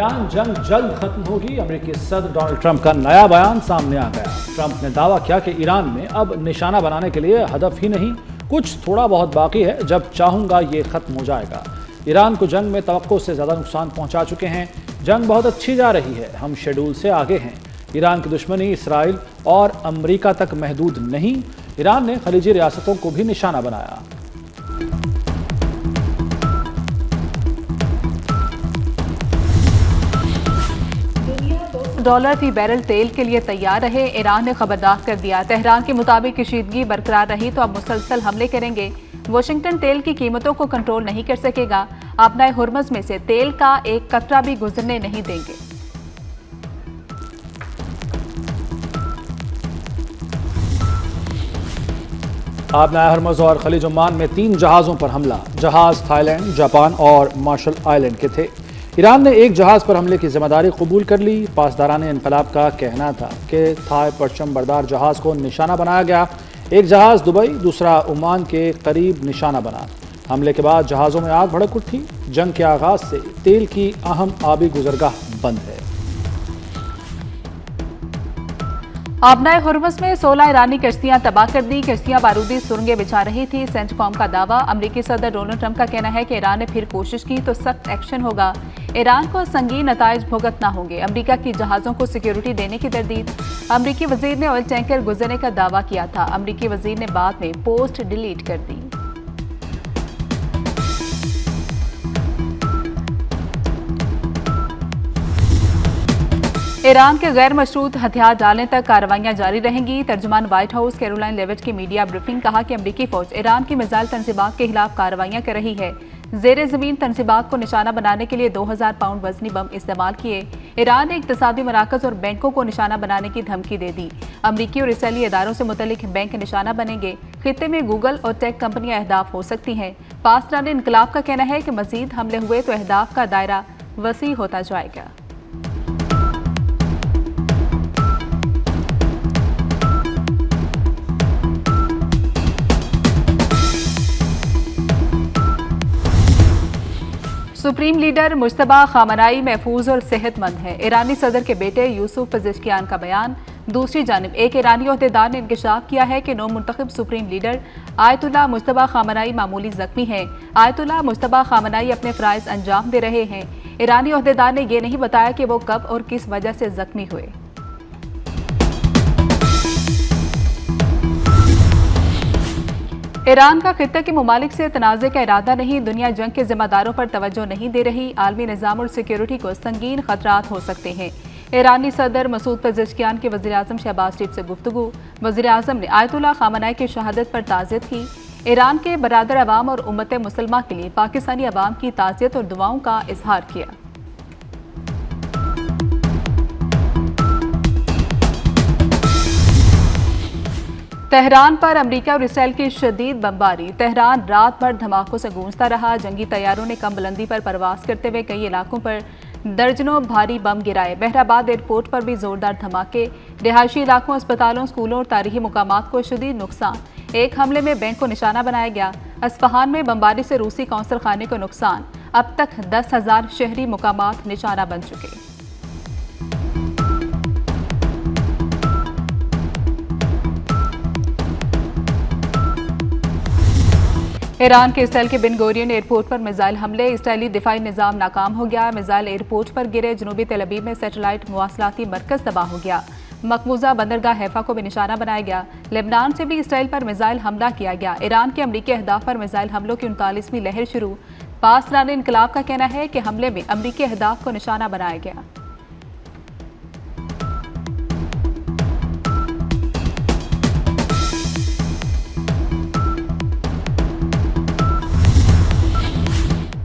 Iran जंग जल्द खत्म होगी। अमेरिकी सदर डोनाल्ड ट्रंप का नया बयान सामने आ गया। ट्रंप ने दावा किया कि ईरान में अब निशाना बनाने के लिए हदफ ही नहीं, कुछ थोड़ा बहुत बाकी है, जब चाहूंगा ये खत्म हो जाएगा। ईरान को जंग में तवक्को से ज्यादा नुकसान पहुंचा चुके हैं। जंग बहुत अच्छी जा रही है, हम शेड्यूल से आगे हैं। ईरान की दुश्मनी इसराइल और अमेरिका तक महदूद नहीं। ईरान ने खलीजी रियासतों को भी निशाना बनाया। $2 फी बैरल तेल के लिए तैयार रहे, ईरान ने खबरदार कर दिया। तेहरान के मुताबिक कशीदगी बरकरार रही तो अब मुसलसल हमले करेंगे। वाशिंगटन तेल की कीमतों को कंट्रोल नहीं कर सकेगा। आपनाए हुर्मुज़ में से तेल का एक कतरा भी गुजरने नहीं देंगे। आपनाए हुर्मुज़ और खलीज ओमान में 3 जहाज़ों पर हमला। जहाज़ थाईलैंड, जापान और मार्शल आइलैंड के थे। ईरान ने एक जहाज़ पर हमले की जिम्मेदारी कबूल कर ली। पासदारान इनकलाब का कहना था कि थाई परचम बरदार जहाज़ को निशाना बनाया गया। एक जहाज़ दुबई, दूसरा ओमान के करीब निशाना बना। हमले के बाद जहाज़ों में आग भड़क उठी। जंग के आगाज से तेल की अहम आबी गुजरगाह बंद है। आपनाए हुर्मुज़ में 16 ईरानी कश्तियां तबाह कर दी। कश्तियां बारूदी सुरंगें बिछा रही थी। सेंटकॉम का दावा। अमेरिकी सदर डोनाल्ड ट्रंप का कहना है कि ईरान ने फिर कोशिश की तो सख्त एक्शन होगा। ईरान को संगीन नताइज भुगतना होंगे। अमेरिका की जहाज़ों को सिक्योरिटी देने की तरदीद। अमेरिकी वजीर ने ऑयल टैंकर गुजरने का दावा किया था। अमेरिकी वजीर ने बाद में पोस्ट डिलीट कर दी। ईरान के गैर मशरूत हथियार डालने तक कार्रवाइयां जारी रहेंगी। तर्जुमान व्हाइट हाउस कैरोलाइन लेविट की मीडिया ब्रीफिंग कहा कि अमेरिकी फौज ईरान की मिसाइल तंजीबात के खिलाफ कार्रवाइयां कर रही है। जेर जमीन तंजीबात को निशाना बनाने के लिए 2000 पाउंड वजनी बम इस्तेमाल किए। ईरान ने इक्तिसादी मराकज और बैंकों को निशाना बनाने की धमकी दे दी। अमरीकी और इसराइली इदारों से मुतल्लिक बैंक निशाना बनेंगे। खित्ते में गूगल और टेक कंपनियां अहदाफ हो सकती हैं। पासदारान इनकलाब का कहना है कि मजीद हमले हुए तो अहदाफ का दायरा वसी होता जाएगा। सुप्रीम लीडर मुश्तबा खामनाई महफूज और सेहतमंद है। ईरानी सदर के बेटे यूसुफ पज़ेश्कियान का बयान। दूसरी जानिब एक ईरानी ओहदेदार ने इंकशाफ किया है कि नौ मुंतखब supreme leader Ayatollah Mojtaba Khamenei मामूली जख्मी हैं। आयतुल्लाह मुश्तबा खामनाई अपने फ़राइज़ अंजाम दे रहे हैं। ईरानी ओहदेदार ने यह नहीं बताया कि वो कब और किस वजह से जख्मी हुए। ईरान का खित्ते के मुमालिक से तनाज़े का इरादा नहीं। दुनिया जंग के जिम्मेदारों पर तवज्जो नहीं दे रही। आलमी निज़ाम और सिक्योरिटी को संगीन खतरात हो सकते हैं। ईरानी सदर मसूद पज़ेश्कियान के वज़ीर आज़म शहबाज शरीफ से गुफ्तगू। वज़ीर आज़म ने आयतुल्लाह खामनाई की शहादत पर ताज़ियत की। ईरान के बरादर अवाम और उम्मत मुसलमा के लिए पाकिस्तानी अवाम की ताज़ियत और दुआओं का इजहार किया। तेहरान पर अमेरिका और इसराइल की शदीद बमबारी। तेहरान रात भर धमाकों से गूंजता रहा। जंगी तैयारों ने कम बुलंदी पर परवास करते हुए कई इलाकों पर दर्जनों भारी बम गिराए। बहराबाद एयरपोर्ट पर भी जोरदार धमाके। रिहायशी इलाकों, अस्पतालों, स्कूलों और तारीखी मुकामात को शदीद नुकसान। एक हमले में बैंक को निशाना बनाया गया। अस्फहान में बमबारी से रूसी कौंसल खाने को नुकसान। अब तक 10,000 शहरी मुकामात निशाना बन चुके। ईरान के इसराइल के बिन गोरियन एयरपोर्ट पर मिसाइल हमले। इसराइली दिफाई निज़ाम नाकाम हो गया। मिसाइल एयरपोर्ट पर गिरे। जनूबी तेल अवीव में सैटेलाइट मवासलाती मरकज तबाह हो गया। मकबूजा बंदरगाह हैफा को भी निशाना बनाया गया। लेबनान से भी इसराइल पर मिसाइल हमला किया गया। ईरान के अमरीकी अहदाफ पर मिसाइल हमलों की 39वीं लहर शुरू। पासदारान इनकलाब का कहना है कि हमले में अमरीकी अहदाफ को निशाना बनाया गया।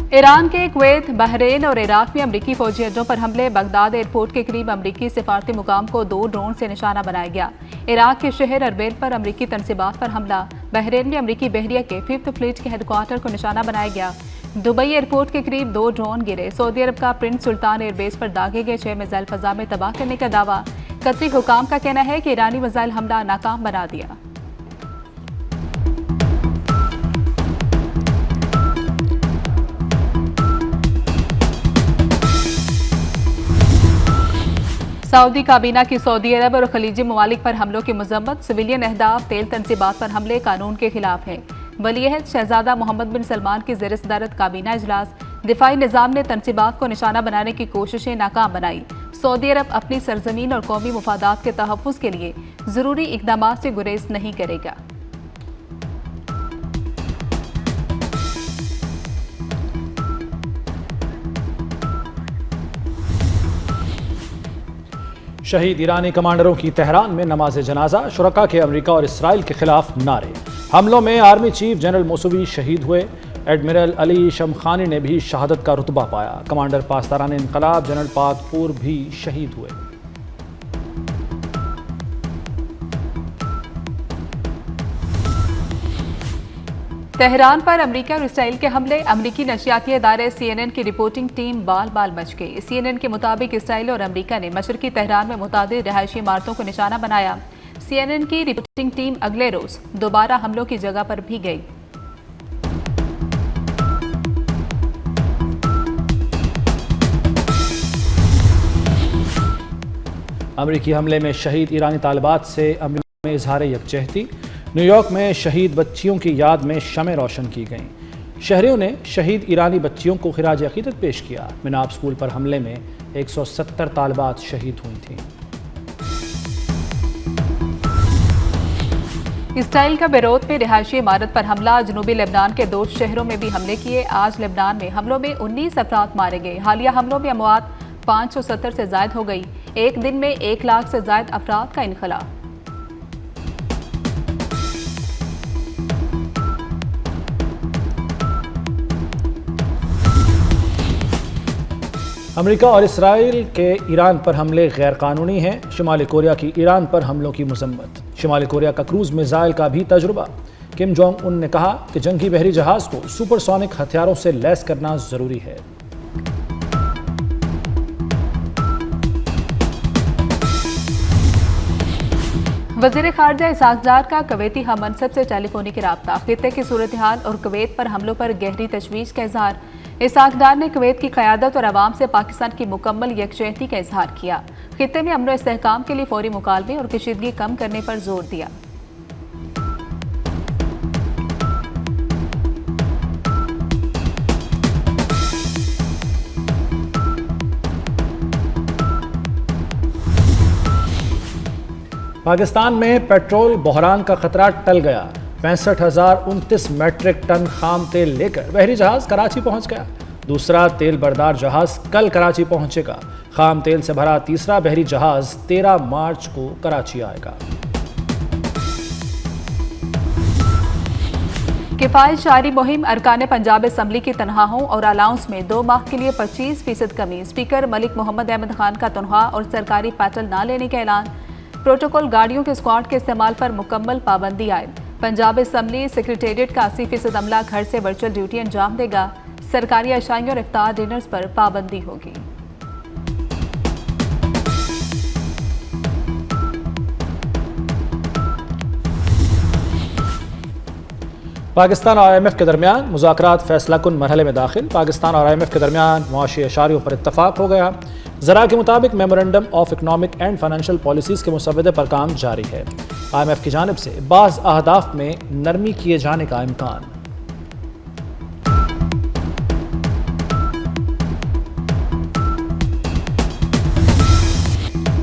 ईरान के कुवैत, बहरीन और इराक में अमरीकी फौजी अड्डों पर हमले। बगदाद एयरपोर्ट के करीब अमरीकी सिफारती मुकाम को 2 ड्रोन से निशाना बनाया गया। इराक के शहर अरबेल पर अमरीकी तनसीबात पर हमला। बहरीन में अमरीकी बहरिया के 5th फ्लीट के हेडक्वार्टर को निशाना बनाया गया। दुबई एयरपोर्ट के करीब 2 ड्रोन गिरे। सऊदी अरब का प्रिंस सुल्तान एयरबेस पर दागे गए 6 मिसाइल फजा में तबाह करने का दावा। कतरी हुकाम का कहना है कि ईरानी मिसाइल हमला नाकाम बना दिया। सऊदी काबीना की सऊदी अरब और खलीजी ममालिक पर हमलों की मजम्मत, सिविलियन अहदाफ तेल तनसीबात पर हमले कानून के खिलाफ है। वलीअहद शहजादा मोहम्मद बिन सलमान की ज़ेर सदारत काबीना इजलास, दिफाई निज़ाम ने तनसीबात को निशाना बनाने की कोशिशें नाकाम बनाई। सऊदी अरब अपनी सरजमीन और कौमी मुफादात के तहफ़्फ़ुज़ के लिए ज़रूरी इक़दाम से गुरेज नहीं करेगा। शहीद ईरानी कमांडरों की तेहरान में नमाज जनाजा, शुरका के अमेरिका और इसराइल के खिलाफ नारे। हमलों में आर्मी चीफ जनरल मौसूवी शहीद हुए। एडमिरल अली शमखानी ने भी शहादत का रुतबा पाया। कमांडर पासदारान इनकलाब जनरल पाकपुर भी शहीद हुए। तेहरान पर अमेरिका और इसराइल के हमले, अमेरिकी नशियाती अदारे CNN की रिपोर्टिंग टीम बाल बाल बच गई। CNN के मुताबिक इसराइल और अमेरिका ने मशरकी तेहरान में मुतादिद रिहायशी इमारतों को निशाना बनाया। CNN की रिपोर्टिंग टीम अगले रोज दोबारा हमलों की जगह पर भी गई। अमेरिकी हमले में शहीद ईरानी तालिबात से अमेरिका में इजहार यकजहती। न्यूयॉर्क में शहीद बच्चियों की याद में शमें रोशन की गईं। शहरियों ने शहीद ईरानी बच्चियों को खिराज अकीदत पेश किया। मिनाब स्कूल पर हमले में 170 तालिबात शहीद हुई थीं। इसराइल का बेरूत में रिहायशी इमारत पर हमला, जनूबी लेबनान के 2 शहरों में भी हमले किए। आज लेबनान में हमलों में 19 अफराद मारे गए। हालिया हमलों में अमवात 570 से जायद हो गई। एक दिन में 1 लाख से जायद अफराद का इनखला। अमेरिका और इसराइल के ईरान पर हमले गैर कानूनी हैं। शिमाली कोरिया की ईरान पर हमलों की मजम्मत। शिमाली कोरिया का क्रूज मिसाइल का भी तजुर्बा। किम जोंग उन ने कहा कि जंगी बहरी जहाज को सुपरसोनिक हथियारों से लैस करना जरूरी है। वज़ीर ख़ारजा इसहाक डार का कवैती हममनसब से टेलीफोनिक राब्ता, खित्ते की सूरत हाल और कुवैत पर हमलों पर गहरी तशवीश का इजहार। इसहाक डार ने कुवैत की क़यादत और अवाम से पाकिस्तान की मुकम्मल यकजहती का इजहार किया। खित्ते में अमन व इस्तेहकाम के लिए फौरी मुकालमे और कशीदगी कम करने पर जोर दिया। पाकिस्तान में पेट्रोल बहरान का खतरा टल गया। 65,029 मैट्रिक टन खाम तेल लेकर बहरी जहाज कराची पहुंच गया। दूसरा तेल बरदार जहाज कल कराची पहुंचेगा। खाम तेल से भरा तीसरा बहरी जहाज 13 मार्च को कराची आएगा। किफायत शारी मुहिम, अरकान पंजाब असम्बली की तनख्वाहों और अलाउंस में 2 माह के लिए 25% कमी। स्पीकर मलिक मोहम्मद अहमद खान का तनख्वाह और सरकारी पैटल न लेने का ऐलान। प्रोटोकॉल गाड़ियों के स्क्वाड के इस्तेमाल पर मुकम्मल पाबंदी आयद। पंजाब असम्बली सेक्रेटेरिएट का 80% अमला घर से वर्चुअल ड्यूटी अंजाम देगा। सरकारी अशाइयों और इफ्तार डिनर्स पर पाबंदी होगी। पाकिस्तान और IMF के दरमियान मुज़ाकरात फैसला कुन मरहले में दाखिल। पाकिस्तान और IMF के दरमियान मुआशी इशारियों पर इत्तफाक हो गया। ज़रा के मुताबिक memorandum of economic and financial policies के मुसव्वदे पर काम जारी है। IMF की जानिब से बाज़ अहदाफ में नरमी किए जाने का इम्कान।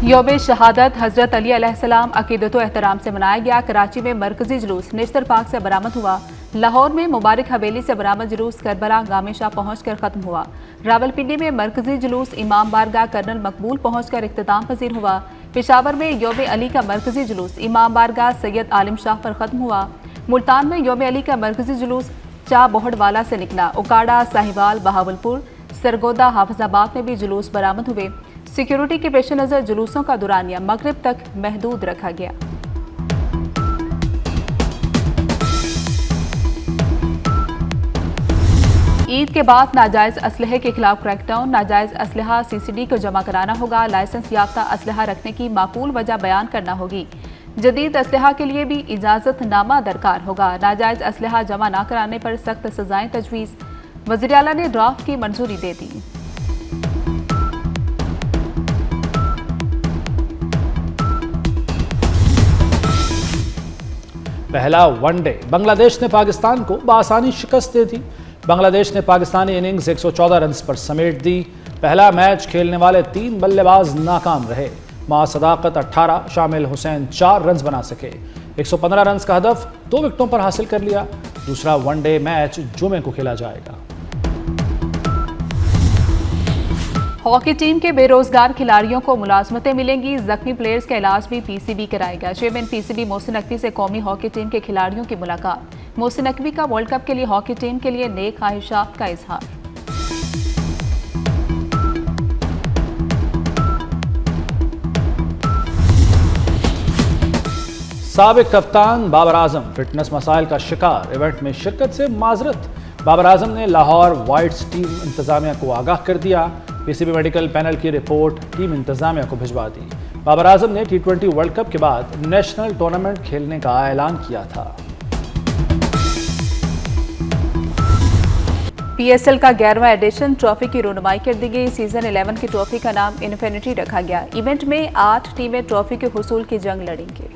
यौम शहादत हज़रत अली अलैहिस्सलाम अकीदत व एहतराम से मनाया गया। कराची में मरकजी जुलूस नेश्तर पार्क से बरामद हुआ। लाहौर में मुबारक हवेली से बरामद जुलूस करबला गामे शाह पहुंचकर खत्म हुआ। रावलपिंडी में मरकजी जुलूस इमाम बारगाह कर्नल मकबूल पहुंचकर इख्तिताम पजीर हुआ। पेशावर में यौम अली का मरकजी जुलूस इमाम बारगाह सैयद आलिम शाह पर खत्म हुआ। मुल्तान में यौम अली का मरकजी जुलूस चा बोहड़वाला से निकला। उकाड़ा, साहिवाल, बहावलपुर, सरगोदा, हाफिजाबाद में भी जुलूस बरामद हुए। सिक्योरिटी के पेश नज़र जुलूसों का दुरानिया मगरिब तक महदूद रखा गया। ईद के बाद नाजायज़ असलहे के खिलाफ क्रैकडाउन। नाजायज़ असलहा CCD को जमा कराना होगा। लाइसेंस याफ्ता असलहा रखने की माकूल वजह बयान करना होगी। जदीद असलहा के लिए भी इजाज़तनामा दरकार होगा। नाजायज़ असलहा जमा न कराने पर सख्त सजाएं तजवीज़। वज़ीर आला ने ड्राफ्ट की मंजूरी दे दी। पहला वनडे बांग्लादेश ने पाकिस्तान को बासानी शिकस्त दे दी। बांग्लादेश ने पाकिस्तानी इनिंग्स 114 रन पर समेट दी। पहला मैच खेलने वाले 3 बल्लेबाज नाकाम रहे। मां सदाकत 18, शामिल हुसैन 4 रन बना सके। 115 रन का हदफ 2 विकेटों पर हासिल कर लिया। दूसरा वनडे मैच जुमे को खेला जाएगा। हॉकी टीम के बेरोजगार खिलाड़ियों को मुलाजमतें मिलेंगी। जख्मी प्लेयर्स का इलाज भी पीसीबी कराएगा। चेयरमैन पीसीबी मोहसिन नकवी से कौमी हॉकी टीम के खिलाड़ियों की मुलाकात। मोहसिन नकवी का वर्ल्ड कप के लिए हॉकी टीम के लिए नेक ख्वाहिशात का इजहार। साबिक कप्तान बाबर आजम फिटनेस मसाइल का शिकार, इवेंट में शिरकत से माजरत। बाबर आजम ने लाहौर वाइट्स टीम इंतजामिया को आगाह कर दिया। पीसीबी मेडिकल पैनल की रिपोर्ट टीम इंतजामिया को भिजवा दी। बाबर आजम ने T20 वर्ल्ड कप के बाद नेशनल टूर्नामेंट खेलने का ऐलान किया था। पीएसएल का 11वां एडिशन ट्रॉफी की रुनमाई कर दी गई। सीजन 11 की ट्रॉफी का नाम इन्फिनिटी रखा गया। इवेंट में 8 टीमें ट्रॉफी के हुसूल की जंग लड़ेंगी।